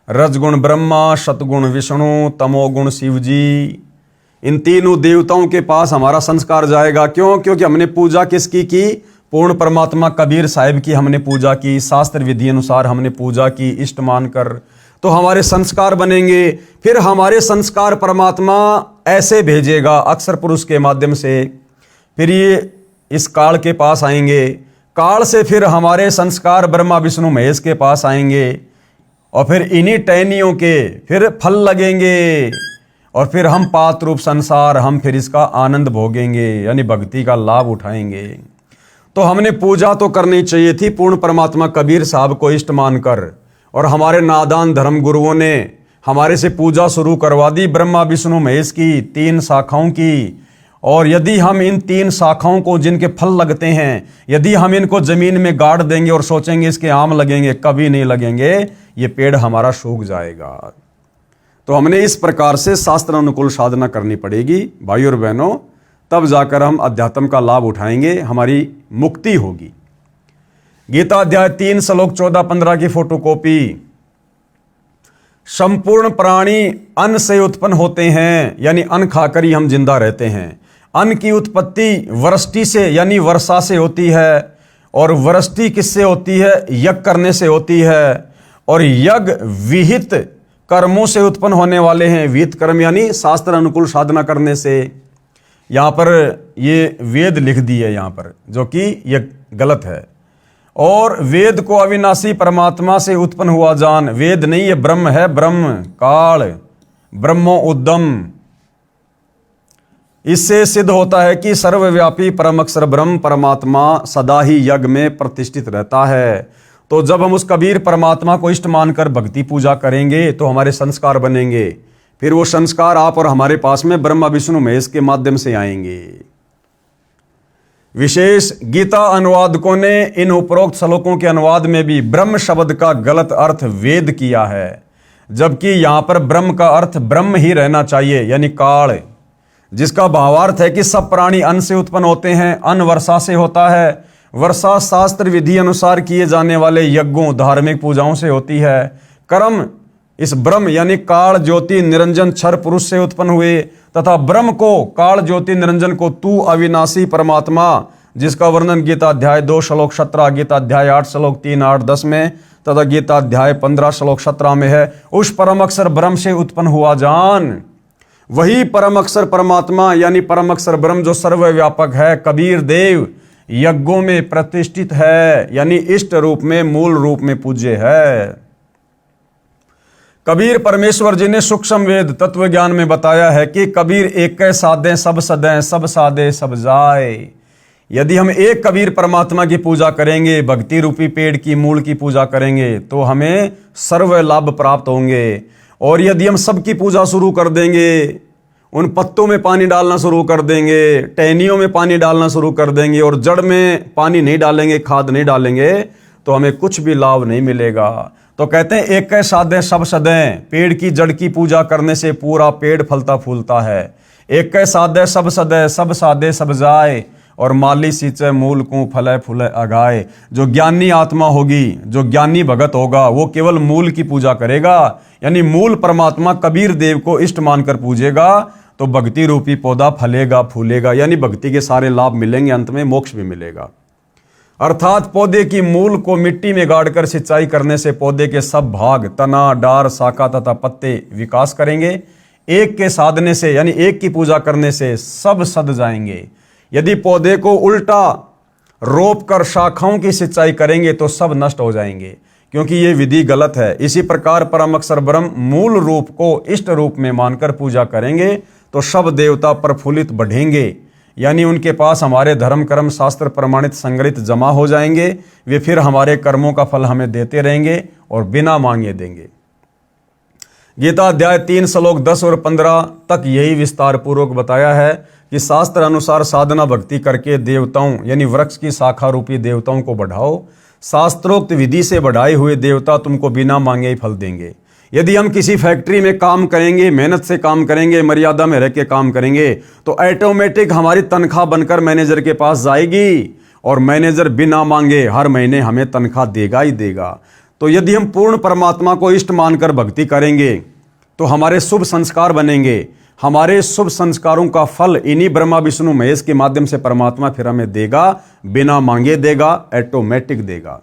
रजगुण ब्रह्मा, सतगुण विष्णु, तमोगुण शिव जी, इन तीनों देवताओं के पास हमारा संस्कार जाएगा। क्यों? क्योंकि हमने पूजा किसकी की, पूर्ण परमात्मा कबीर साहिब की हमने पूजा की, शास्त्र विधि अनुसार हमने पूजा की, इष्ट मानकर। तो हमारे संस्कार बनेंगे, फिर हमारे संस्कार परमात्मा ऐसे भेजेगा अक्षर पुरुष के माध्यम से, फिर ये इस काल के पास आएंगे, काल से फिर हमारे संस्कार ब्रह्मा विष्णु महेश के पास आएंगे, और फिर इन्हीं टहनियों के फिर फल लगेंगे, और फिर हम पात रूप संसार, हम फिर इसका आनंद भोगेंगे, यानी भक्ति का लाभ उठाएंगे। तो हमने पूजा तो करनी चाहिए थी पूर्ण परमात्मा कबीर साहब को इष्ट मानकर, और हमारे नादान धर्म गुरुओं ने हमारे से पूजा शुरू करवा दी ब्रह्मा विष्णु महेश की 3 शाखाओं की। और यदि हम इन 3 शाखाओं को, जिनके फल लगते हैं, यदि हम इनको जमीन में गाड़ देंगे और सोचेंगे इसके आम लगेंगे, कभी नहीं लगेंगे, ये पेड़ हमारा सूख जाएगा। तो हमने इस प्रकार से शास्त्र अनुकूल साधना करनी पड़ेगी भाइयों और बहनों, तब जाकर हम अध्यात्म का लाभ उठाएंगे, हमारी मुक्ति होगी। गीता अध्याय 3 श्लोक 14-15 की फोटोकॉपी। संपूर्ण प्राणी अन्न से उत्पन्न होते हैं, यानी अन्न खाकर ही हम जिंदा रहते हैं। अन्न की उत्पत्ति वृष्टि से, यानी वर्षा से होती है, और वृष्टि किससे होती है, यज्ञ करने से होती है, और यज्ञ विहित कर्मों से उत्पन्न होने वाले हैं। विहित कर्म यानी शास्त्र अनुकूल साधना करने से। यहाँ पर ये वेद लिख दिए यहाँ पर, जो कि ये गलत है। और वेद को अविनाशी परमात्मा से उत्पन्न हुआ जान, वेद नहीं ये ब्रह्म है, ब्रह्म काल, ब्रह्मो उद्दम। इससे सिद्ध होता है कि सर्वव्यापी परम अक्षर ब्रह्म परमात्मा सदा ही यज्ञ में प्रतिष्ठित रहता है। तो जब हम उस कबीर परमात्मा को इष्ट मानकर भक्ति पूजा करेंगे तो हमारे संस्कार बनेंगे, फिर वो संस्कार आप और हमारे पास में ब्रह्मा विष्णु महेश के माध्यम से आएंगे। विशेष गीता अनुवादकों ने इन उपरोक्त श्लोकों के अनुवाद में भी ब्रह्म शब्द का गलत अर्थ वेद किया है, जबकि यहां पर ब्रह्म का अर्थ ब्रह्म ही रहना चाहिए, यानी काल, जिसका भावार्थ है कि सब प्राणी अन्न से उत्पन्न होते हैं, अन्न वर्षा से होता है, वर्षा शास्त्र विधि अनुसार किए जाने वाले यज्ञों धार्मिक पूजाओं से होती है, कर्म इस ब्रह्म यानी काल ज्योति निरंजन क्षर पुरुष से उत्पन्न हुए, तथा ब्रह्म को काल ज्योति निरंजन को तू अविनाशी परमात्मा, जिसका वर्णन गीता अध्याय 2 श्लोक 17, गीता अध्याय 8 श्लोक 3, 8, 10 में तथा गीता अध्याय 15 श्लोक 17 में है, उस परम अक्षर ब्रह्म से उत्पन्न हुआ जान। वही परम अक्षर परमात्मा यानी परम अक्षर ब्रह्म जो सर्वव्यापक है, कबीर देव यज्ञों में प्रतिष्ठित है, यानी इष्ट रूप में मूल रूप में पूज्य है। कबीर परमेश्वर जी ने सूक्ष्म वेद तत्व ज्ञान में बताया है कि कबीर एक साधे सब सदें, सब साधे सब जाए। यदि हम एक कबीर परमात्मा की पूजा करेंगे, भक्ति रूपी पेड़ की मूल की पूजा करेंगे, तो हमें सर्व लाभ प्राप्त होंगे। और यदि हम सबकी पूजा शुरू कर देंगे, उन पत्तों में पानी डालना शुरू कर देंगे, टहनियों में पानी डालना शुरू कर देंगे और जड़ में पानी नहीं डालेंगे, खाद नहीं डालेंगे, तो हमें कुछ भी लाभ नहीं मिलेगा। तो कहते हैं एक साधे सब सदें, पेड़ की जड़ की पूजा करने से पूरा पेड़ फलता फूलता है। एक साधे सब सदें, सब साधे सब जाए, और माली सींचे मूल को फले फूले अगाए। जो ज्ञानी आत्मा होगी, जो ज्ञानी भगत होगा, वो केवल मूल की पूजा करेगा, यानी मूल परमात्मा कबीर देव को इष्ट मानकर पूजेगा, तो भक्ति रूपी पौधा फलेगा फूलेगा, यानी भक्ति के सारे लाभ मिलेंगे, अंत में मोक्ष भी मिलेगा। अर्थात पौधे की मूल को मिट्टी में गाड़कर सिंचाई करने से पौधे के सब भाग, तना, डार, शाखा तथा पत्ते विकास करेंगे। एक के साधने से यानी एक की पूजा करने से सब सद जाएंगे। यदि पौधे को उल्टा रोप कर शाखाओं की सिंचाई करेंगे तो सब नष्ट हो जाएंगे, क्योंकि ये विधि गलत है। इसी प्रकार परम अक्षर ब्रह्म मूल रूप को इष्ट रूप में मानकर पूजा करेंगे तो सब देवता प्रफुल्लित बढ़ेंगे, यानी उनके पास हमारे धर्म कर्म शास्त्र प्रमाणित संग्रहित जमा हो जाएंगे। वे फिर हमारे कर्मों का फल हमें देते रहेंगे और बिना मांगे देंगे। गीता अध्याय 3 श्लोक 10 और 15 तक यही विस्तार पूर्वक बताया है कि शास्त्र अनुसार साधना भक्ति करके देवताओं यानी वृक्ष की शाखा रूपी देवताओं को बढ़ाओ। शास्त्रोक्त विधि से बढ़ाए हुए देवता तुमको बिना मांगे ही फल देंगे। यदि हम किसी फैक्ट्री में काम करेंगे, मेहनत से काम करेंगे, मर्यादा में रह के काम करेंगे, तो ऑटोमेटिक हमारी तनख्वाह बनकर मैनेजर के पास जाएगी और मैनेजर बिना मांगे हर महीने हमें तनख्वाह देगा ही देगा। तो यदि हम पूर्ण परमात्मा को इष्ट मानकर भक्ति करेंगे तो हमारे शुभ संस्कार बनेंगे। हमारे शुभ संस्कारों का फल इन्हीं ब्रह्मा विष्णु महेश के माध्यम से परमात्मा फिर हमें देगा, बिना मांगे देगा, ऑटोमेटिक देगा।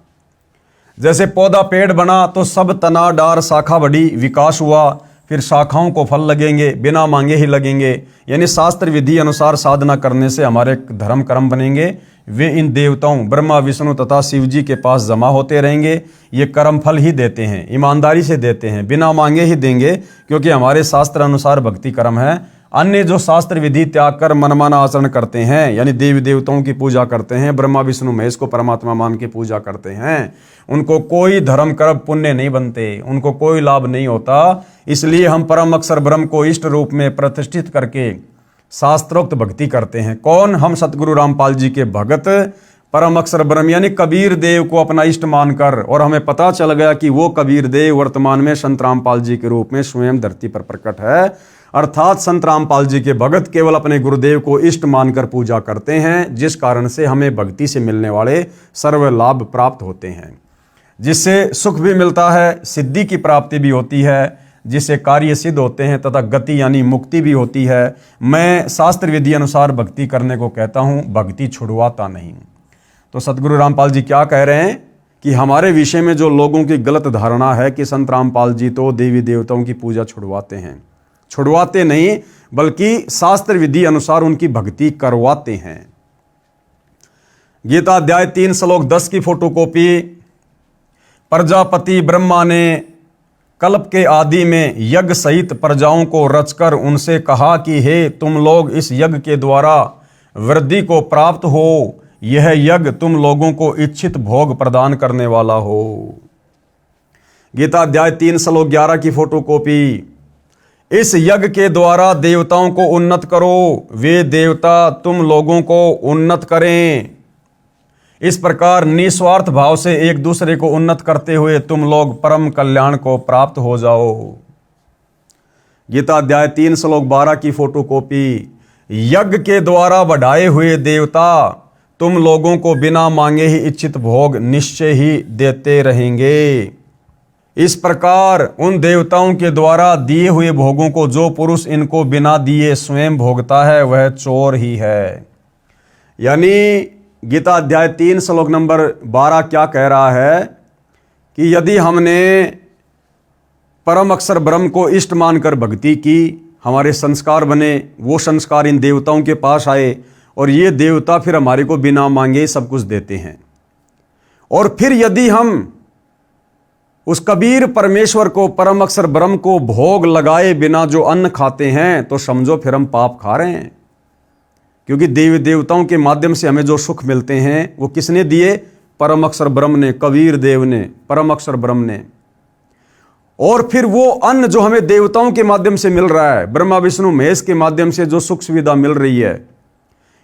जैसे पौधा पेड़ बना तो सब तना डार शाखा बढ़ी, विकास हुआ, फिर शाखाओं को फल लगेंगे, बिना मांगे ही लगेंगे। यानी शास्त्र विधि अनुसार साधना करने से हमारे धर्म कर्म बनेंगे। वे इन देवताओं ब्रह्मा विष्णु तथा शिव जी के पास जमा होते रहेंगे। ये कर्म फल ही देते हैं, ईमानदारी से देते हैं, बिना मांगे ही देंगे, क्योंकि हमारे शास्त्र अनुसार भक्ति कर्म है। अन्य जो शास्त्र विधि त्याग कर मनमाना आचरण करते हैं, यानी देवी देवताओं की पूजा करते हैं, ब्रह्मा विष्णु महेश को परमात्मा मान के पूजा करते हैं, उनको कोई धर्म कर्म पुण्य नहीं बनते, उनको कोई लाभ नहीं होता। इसलिए हम परम अक्षर ब्रह्म को इष्ट रूप में प्रतिष्ठित करके शास्त्रोक्त भक्ति करते हैं। कौन? हम सतगुरु रामपाल जी के भगत परम अक्षर ब्रह्म यानी कबीर देव को अपना इष्ट मानकर, और हमें पता चल गया कि वो कबीर देव वर्तमान में संत रामपाल जी के रूप में स्वयं धरती पर प्रकट है। अर्थात संत रामपाल जी के भगत केवल अपने गुरुदेव को इष्ट मानकर पूजा करते हैं, जिस कारण से हमें भक्ति से मिलने वाले सर्व लाभ प्राप्त होते हैं, जिससे सुख भी मिलता है, सिद्धि की प्राप्ति भी होती है, जिससे कार्य सिद्ध होते हैं तथा गति यानी मुक्ति भी होती है। मैं शास्त्र विधि अनुसार भक्ति करने को कहता हूँ, भक्ति छुड़वाता नहीं। तो सतगुरु रामपाल जी क्या कह रहे हैं कि हमारे विषय में जो लोगों की गलत धारणा है कि संत रामपाल जी तो देवी देवताओं की पूजा छुड़वाते हैं, छुड़वाते नहीं बल्कि शास्त्र विधि अनुसार उनकी भक्ति करवाते हैं। गीता अध्याय 3 श्लोक 10 की फोटोकॉपी प्रजापति ब्रह्मा ने कल्प के आदि में यज्ञ सहित प्रजाओं को रचकर उनसे कहा कि हे तुम लोग इस यज्ञ के द्वारा वृद्धि को प्राप्त हो, यह यज्ञ तुम लोगों को इच्छित भोग प्रदान करने वाला हो। गीता अध्याय 3 श्लोक 11 की फोटोकॉपी। इस यज्ञ के द्वारा देवताओं को उन्नत करो, वे देवता तुम लोगों को उन्नत करें। इस प्रकार निस्वार्थ भाव से एक दूसरे को उन्नत करते हुए तुम लोग परम कल्याण को प्राप्त हो जाओ। गीता अध्याय 3 श्लोक 12 की फोटोकॉपी। यज्ञ के द्वारा बढ़ाए हुए देवता तुम लोगों को बिना मांगे ही इच्छित भोग निश्चय ही देते रहेंगे। इस प्रकार उन देवताओं के द्वारा दिए हुए भोगों को जो पुरुष इनको बिना दिए स्वयं भोगता है वह चोर ही है। यानी गीता अध्याय 3 श्लोक नंबर 12 क्या कह रहा है कि यदि हमने परम अक्षर ब्रह्म को इष्ट मानकर भक्ति की, हमारे संस्कार बने, वो संस्कार इन देवताओं के पास आए और ये देवता फिर हमारे को बिना मांगे सब कुछ देते हैं। और फिर यदि हम उस कबीर परमेश्वर को, परम अक्षर ब्रह्म को भोग लगाए बिना जो अन्न खाते हैं तो समझो फिर हम पाप खा रहे हैं। क्योंकि देवी देवताओं के माध्यम से हमें जो सुख मिलते हैं वो किसने दिए? परम अक्षर ब्रह्म ने, कबीर देव ने, परम अक्षर ब्रह्म ने। और फिर वो अन्न जो हमें देवताओं के माध्यम से मिल रहा है, ब्रह्मा विष्णु महेश के माध्यम से जो सुख सुविधा मिल रही है,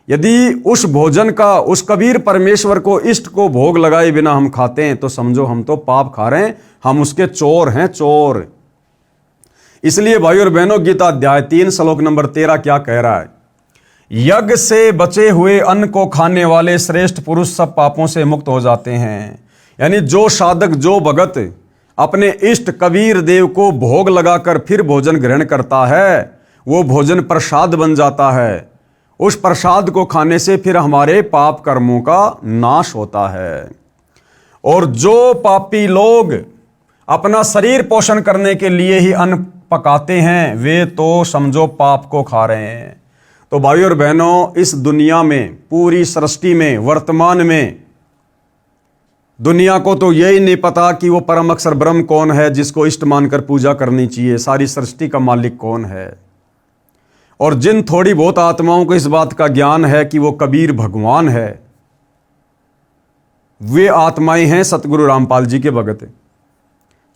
यदि उस भोजन का उस कबीर परमेश्वर को, इष्ट को भोग लगाए बिना हम खाते हैं तो समझो हम तो पाप खा रहे हैं, हम उसके चोर हैं, चोर। इसलिए भाई और बहनों, गीता अध्याय 3 श्लोक नंबर 13 क्या कह रहा है? यज्ञ से बचे हुए अन्न को खाने वाले श्रेष्ठ पुरुष सब पापों से मुक्त हो जाते हैं। यानी जो साधक, जो भगत अपने इष्ट कबीर देव को भोग लगाकर फिर भोजन ग्रहण करता है, वो भोजन प्रसाद बन जाता है। उस प्रसाद को खाने से फिर हमारे पाप कर्मों का नाश होता है। और जो पापी लोग अपना शरीर पोषण करने के लिए ही अन्न पकाते हैं, वे तो समझो पाप को खा रहे हैं। तो भाई और बहनों, इस दुनिया में, पूरी सृष्टि में, वर्तमान में दुनिया को तो यही नहीं पता कि वो परम अक्षर ब्रह्म कौन है जिसको इष्ट मानकर पूजा करनी चाहिए, सारी सृष्टि का मालिक कौन है। और जिन थोड़ी बहुत आत्माओं को इस बात का ज्ञान है कि वो कबीर भगवान है, वे आत्माएं हैं सतगुरु रामपाल जी के भगत।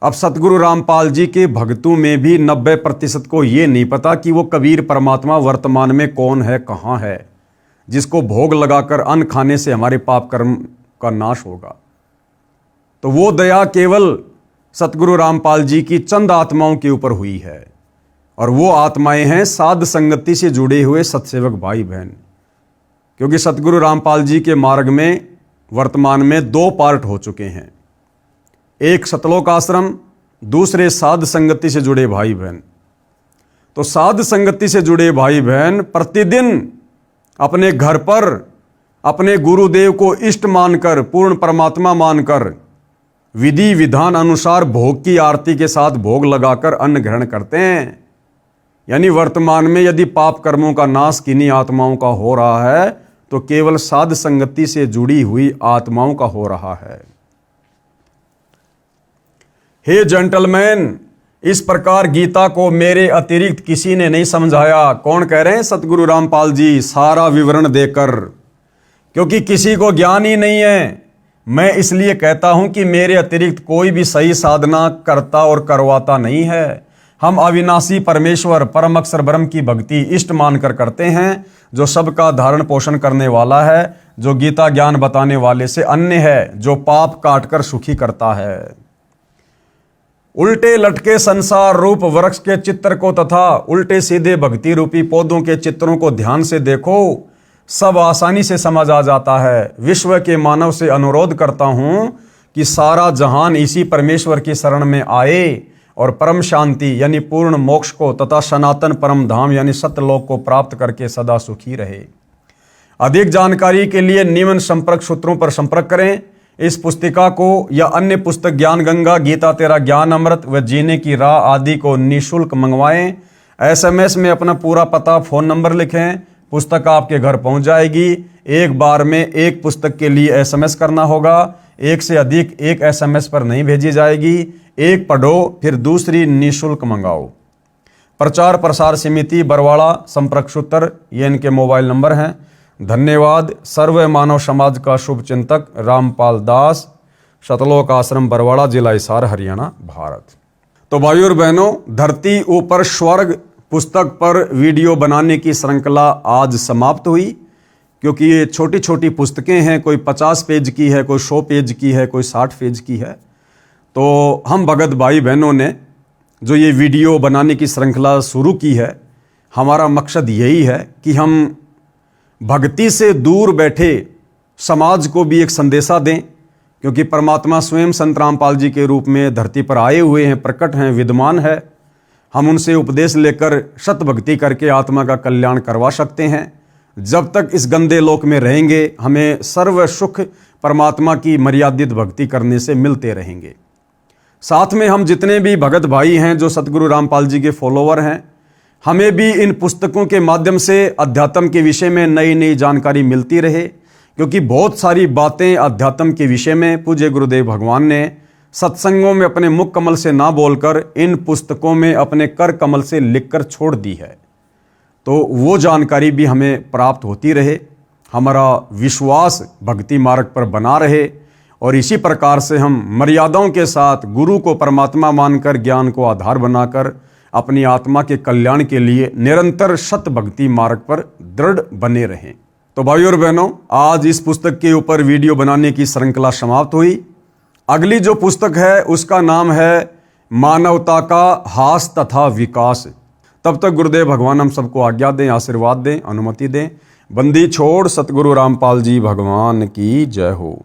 अब सतगुरु रामपाल जी के भक्तों में भी 90% को ये नहीं पता कि वो कबीर परमात्मा वर्तमान में कौन है, कहाँ है, जिसको भोग लगाकर अन्न खाने से हमारे पाप कर्म का नाश होगा। तो वो दया केवल सतगुरु रामपाल जी की चंद आत्माओं के ऊपर हुई है। और वो आत्माएं हैं साध संगति से जुड़े हुए सत्सेवक भाई बहन। क्योंकि सतगुरु रामपाल जी के मार्ग में वर्तमान में 2 पार्ट हो चुके हैं, एक सतलोक आश्रम, दूसरे साध संगति से जुड़े भाई बहन। तो साध संगति से जुड़े भाई बहन प्रतिदिन अपने घर पर अपने गुरुदेव को इष्ट मानकर, पूर्ण परमात्मा मानकर, विधि विधान अनुसार भोग की आरती के साथ भोग लगाकर अन्न ग्रहण करते हैं। यानी वर्तमान में यदि पाप कर्मों का नाश किन्हीं आत्माओं का हो रहा है तो केवल साध संगति से जुड़ी हुई आत्माओं का हो रहा है। हे जेंटलमैन, इस प्रकार गीता को मेरे अतिरिक्त किसी ने नहीं समझाया। कौन कह रहे हैं? सतगुरु रामपाल जी, सारा विवरण देकर। क्योंकि किसी को ज्ञान ही नहीं है। मैं इसलिए कहता हूं कि मेरे अतिरिक्त कोई भी सही साधना करता और करवाता नहीं है। हम अविनाशी परमेश्वर परम अक्षर ब्रह्म की भक्ति इष्ट मानकर करते हैं, जो सबका धारण पोषण करने वाला है, जो गीता ज्ञान बताने वाले से अन्य है, जो पाप काटकर सुखी करता है। उल्टे लटके संसार रूप वृक्ष के चित्र को तथा उल्टे सीधे भक्ति रूपी पौधों के चित्रों को ध्यान से देखो, सब आसानी से समझ आ जाता है। विश्व के मानव से अनुरोध करता हूं कि सारा जहान इसी परमेश्वर की शरण में आए और परम शांति यानी पूर्ण मोक्ष को तथा सनातन परम धाम यानी सत्यलोक को प्राप्त करके सदा सुखी रहे। अधिक जानकारी के लिए निम्न संपर्क सूत्रों पर संपर्क करें। इस पुस्तिका को या अन्य पुस्तक ज्ञान गंगा, गीता तेरा ज्ञान अमृत व जीने की राह आदि को निःशुल्क मंगवाएं। SMS में अपना पूरा पता, फ़ोन नंबर लिखें, पुस्तक आपके घर पहुंच जाएगी। एक बार में एक पुस्तक के लिए SMS करना होगा, एक से अधिक एक SMS पर नहीं भेजी जाएगी। एक पढ़ो फिर दूसरी निःशुल्क मंगाओ। प्रचार प्रसार समिति बरवाड़ा, संपर्क सूत्र ये इनके मोबाइल नंबर हैं। धन्यवाद। सर्व मानव समाज का शुभ चिंतक रामपाल दास, शतलोक आश्रम बरवाड़ा, जिला हिसार, हरियाणा, भारत। तो भाइयों और बहनों, धरती ऊपर स्वर्ग पुस्तक पर वीडियो बनाने की श्रृंखला आज समाप्त हुई, क्योंकि ये छोटी छोटी पुस्तकें हैं, कोई 50 पेज की है, कोई 100 पेज की है, कोई 60 पेज की है। तो हम भगत भाई बहनों ने जो ये वीडियो बनाने की श्रृंखला शुरू की है, हमारा मकसद यही है कि हम भक्ति से दूर बैठे समाज को भी एक संदेशा दें, क्योंकि परमात्मा स्वयं संत रामपाल जी के रूप में धरती पर आए हुए हैं, प्रकट हैं, विद्यमान है। हम उनसे उपदेश लेकर सत भक्ति करके आत्मा का कल्याण करवा सकते हैं। जब तक इस गंदे लोक में रहेंगे, हमें सर्व सुख परमात्मा की मर्यादित भक्ति करने से मिलते रहेंगे। साथ में हम जितने भी भगत भाई हैं जो सतगुरु रामपाल जी के फॉलोवर हैं, हमें भी इन पुस्तकों के माध्यम से अध्यात्म के विषय में नई नई जानकारी मिलती रहे, क्योंकि बहुत सारी बातें अध्यात्म के विषय में पूज्य गुरुदेव भगवान ने सत्संगों में अपने मुख कमल से ना बोलकर इन पुस्तकों में अपने कर कमल से लिखकर छोड़ दी है। तो वो जानकारी भी हमें प्राप्त होती रहे, हमारा विश्वास भक्ति मार्ग पर बना रहे, और इसी प्रकार से हम मर्यादाओं के साथ गुरु को परमात्मा मानकर, ज्ञान को आधार बनाकर अपनी आत्मा के कल्याण के लिए निरंतर सत भक्ति मार्ग पर दृढ़ बने रहें। तो भाइयों और बहनों, आज इस पुस्तक के ऊपर वीडियो बनाने की श्रृंखला समाप्त हुई। अगली जो पुस्तक है उसका नाम है मानवता का हास तथा विकास। तब तक गुरुदेव भगवान हम सबको आज्ञा दें, आशीर्वाद दें, अनुमति दें। बंदी छोड़ सतगुरु रामपाल जी भगवान की जय हो।